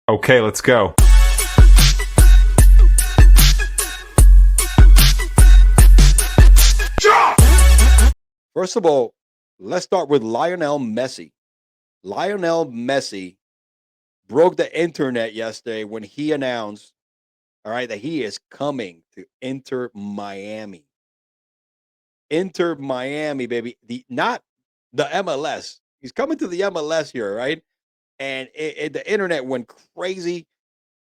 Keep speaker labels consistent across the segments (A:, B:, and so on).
A: Okay, let's go.
B: First of all, let's start with Lionel Messi. Lionel Messi broke the internet yesterday when he announced, all right, that he is coming to Inter Miami. Inter Miami, baby. Not the MLS. He's coming to the MLS here, right? And the internet went crazy.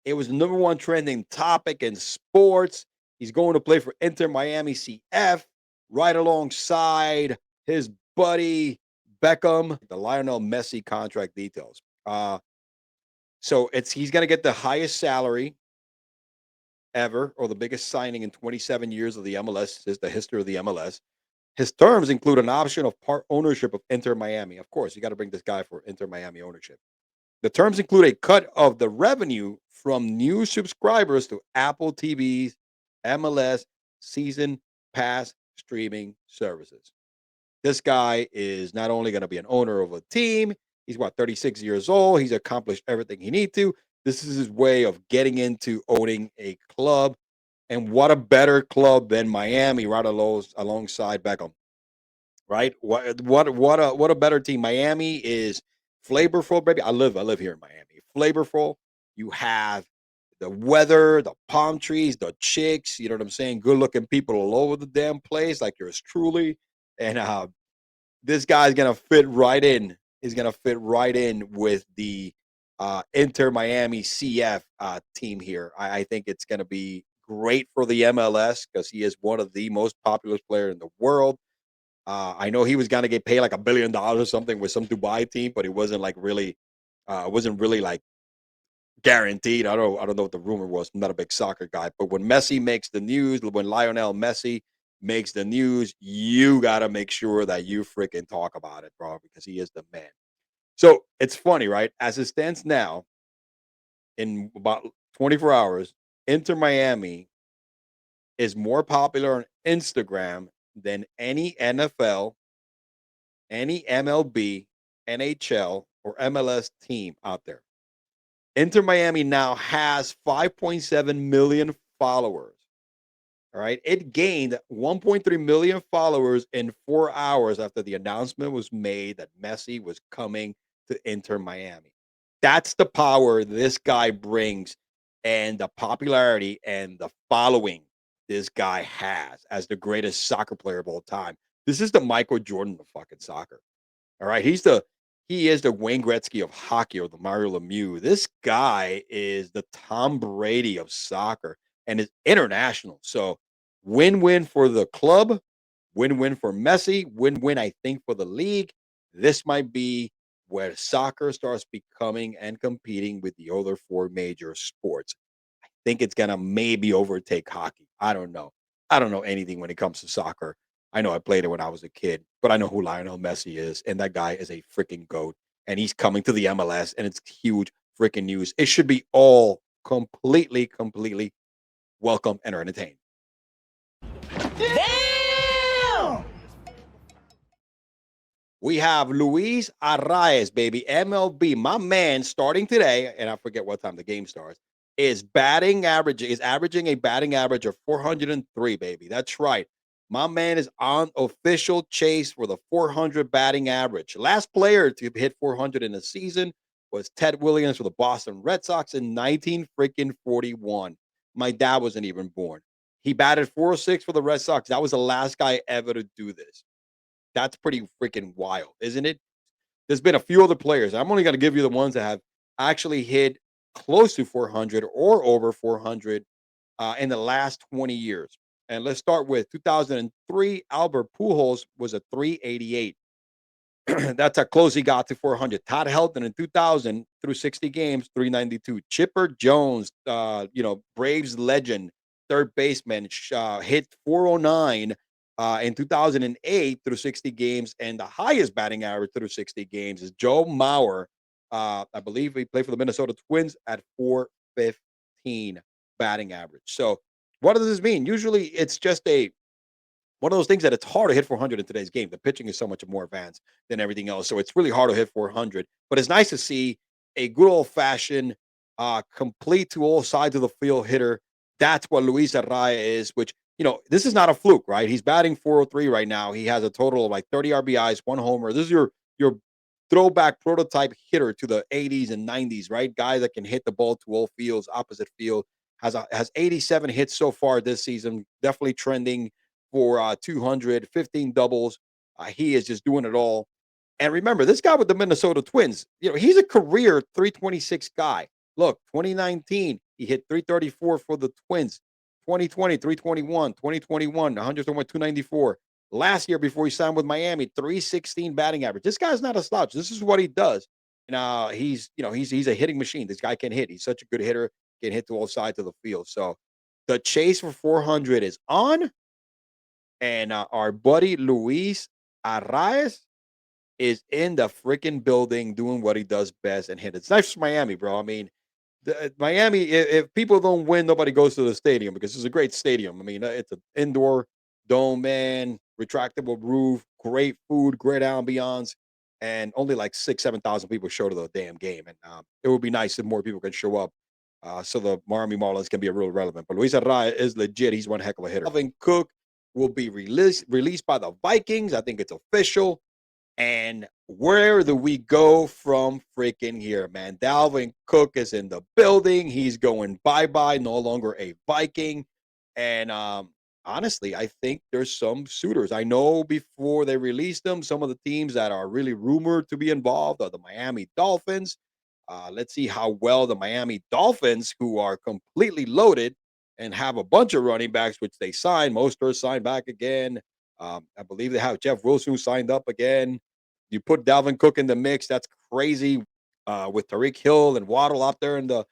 B: It was the number one trending topic in sports. He's going to play for Inter Miami CF right alongside his buddy Beckham. The Lionel Messi contract details. So he's going to get the highest salary ever, or the biggest signing in 27 years of the MLS. Is the history of the MLS. His terms include an option of part ownership of Inter Miami. Of course, you got to bring this guy for Inter Miami ownership. The terms include a cut of the revenue from new subscribers to Apple TV's MLS season pass streaming services. This guy is not only going to be an owner of a team, he's 36 years old. He's accomplished everything he needs to. This is his way of getting into owning a club. And what a better club than Miami right alongside Beckham, right? What a better team. Miami is flavorful, baby. I live here in Miami. Flavorful. You have the weather, the palm trees, the chicks. You know what I'm saying? Good looking people all over the damn place, like yours truly. And this guy's gonna fit right in. He's gonna fit right in with the Inter Miami CF team here. I think it's gonna be great for the MLS because he is one of the most popular players in the world. I know he was gonna get paid like $1 billion or something with some Dubai team, but it wasn't like really, wasn't really like guaranteed. I don't know what the rumor was. I'm not a big soccer guy, but when Messi makes the news, when Lionel Messi makes the news, you gotta make sure that you freaking talk about it, bro, because he is the man. So it's funny, right? As it stands now, in about 24 hours, Inter Miami is more popular on Instagram than any NFL, any MLB, NHL, or MLS team out there. Inter Miami now has 5.7 million followers. All right. It gained 1.3 million followers in 4 hours after the announcement was made that Messi was coming to Inter Miami. That's the power this guy brings and the popularity and the following this guy has as the greatest soccer player of all time. This is the Michael Jordan of fucking soccer. All right. He is the Wayne Gretzky of hockey or the Mario Lemieux. This guy is the Tom Brady of soccer and is international. So win-win for the club, win-win for Messi, win-win, I think, for the league. This might be where soccer starts becoming and competing with the other four major sports. I think it's gonna maybe overtake hockey. I don't know. I don't know anything when it comes to soccer. I know I played it when I was a kid, but I know who Lionel Messi is, and that guy is a freaking goat. And he's coming to the MLS, and it's huge freaking news. It should be all completely welcome and entertained.
C: Damn!
B: We have Luiz Arraez, baby, MLB. My man, starting today, and I forget what time the game starts, is averaging a batting average of 403, baby. That's right. My man is on official chase for the 400 batting average. Last player to hit 400 in a season was Ted Williams for the Boston Red Sox in 19 freaking 41. My dad wasn't even born. He batted 406 for the Red Sox. That was the last guy ever to do this. That's pretty freaking wild, isn't it? There's been a few other players. I'm only going to give you the ones that have actually hit close to 400 or over 400 in the last 20 years. And let's start with 2003. Albert Pujols was a 388. That's how close he got to 400. Todd Helton in 2000 through 60 games, 392. Chipper Jones, Braves legend, third baseman, hit 409 in 2008 through 60 games. And the highest batting average through 60 games is Joe Mauer. I believe he played for the Minnesota Twins at 415 batting average. So what does this mean? Usually it's just one of those things that it's hard to hit 400 in today's game. The pitching is so much more advanced than everything else. So it's really hard to hit 400. But it's nice to see a good old fashioned complete to all sides of the field hitter. That's what Luiz Arraez is, which, this is not a fluke, right? He's batting 403 right now. He has a total of like 30 RBIs, one homer. This is your throwback prototype hitter to the 80s and 90s, right? Guy that can hit the ball to all fields, opposite field. Has 87 hits so far this season. Definitely trending for 200, 15 doubles. He is just doing it all. And remember, this guy with the Minnesota Twins, he's a career 326 guy. Look, 2019, he hit 334 for the Twins. 2020, 321, 2021, 294. Last year, before he signed with Miami, 316 batting average. This guy's not a slouch. This is what he does. And he's a hitting machine. This guy can hit. He's such a good hitter, can hit to all sides of the field. So the chase for 400 is on. And our buddy Luis Arraez is in the freaking building doing what he does best and hit. It's nice for Miami, bro. I mean, Miami, if people don't win, nobody goes to the stadium because it's a great stadium. I mean, it's an indoor dome, man, retractable roof, great food, great ambiance, and only like 7,000 people show to the damn game. And it would be nice if more people can show up, so the Miami Marlins can be a real relevant. But Luis Arraez is legit. He's one heck of a hitter. Dalvin Cook will be released by the Vikings. I think it's official. And where do we go from freaking here, man? Dalvin Cook is in the building. He's going bye-bye, no longer a Viking. And honestly, I think there's some suitors. I know before they released them, some of the teams that are really rumored to be involved are the Miami Dolphins. Let's see how well the Miami Dolphins, who are completely loaded and have a bunch of running backs, which they signed. Mostert signed back again. I believe they have Jeff Wilson who signed up again. You put Dalvin Cook in the mix, that's crazy. With Tariq Hill and Waddle out there in the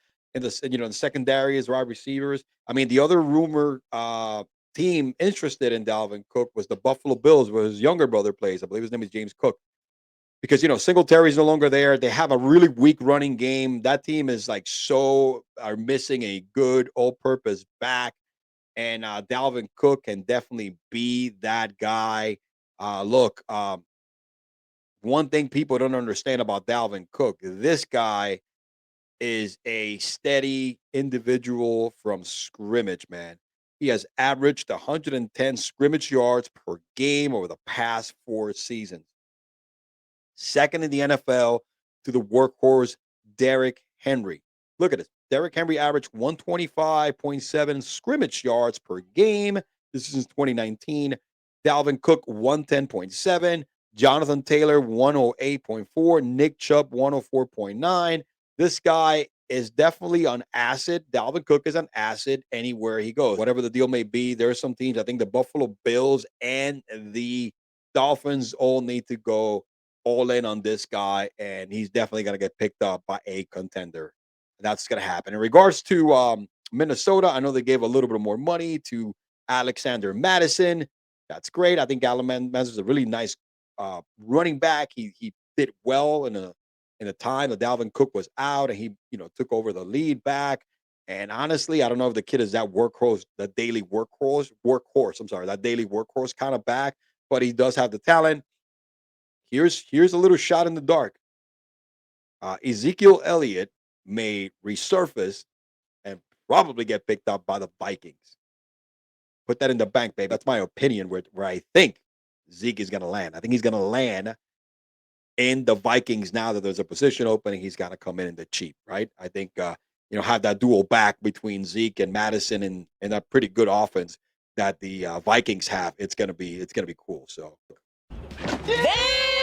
B: secondary as wide receivers. I mean, the other rumor team interested in Dalvin Cook was the Buffalo Bills, where his younger brother plays. I believe his name is James Cook. Because Singletary's no longer there. They have a really weak running game. That team is like are missing a good all-purpose back. And Dalvin Cook can definitely be that guy. Look, one thing people don't understand about Dalvin Cook, this guy is a steady individual from scrimmage, man. He has averaged 110 scrimmage yards per game over the past 4 seasons. Second in the NFL to the workhorse Derrick Henry. Look at this. Derrick Henry averaged 125.7 scrimmage yards per game. This is since 2019. Dalvin Cook, 110.7. Jonathan Taylor, 108.4. Nick Chubb, 104.9. This guy is definitely an asset. Dalvin Cook is an asset anywhere he goes. Whatever the deal may be, there are some teams, I think the Buffalo Bills and the Dolphins all need to go all in on this guy, and he's definitely going to get picked up by a contender. That's going to happen. In regards to Minnesota, I know they gave a little bit more money to Alexander Madison. That's great. I think Alexander Madison is a really nice running back. He did well in a time that Dalvin Cook was out, and he took over the lead back. And honestly, I don't know if the kid is that workhorse, that daily workhorse. I'm sorry, that daily workhorse kind of back, but he does have the talent. Here's a little shot in the dark. Ezekiel Elliott may resurface and probably get picked up by the Vikings. Put that in the bank, babe. That's my opinion where I think Zeke is going to land. I think he's going to land in the Vikings now that there's a position opening. He's going to come in the cheap, right? I think, have that dual back between Zeke and Madison and that pretty good offense that the Vikings have. It's going to be cool. So.
A: Damn!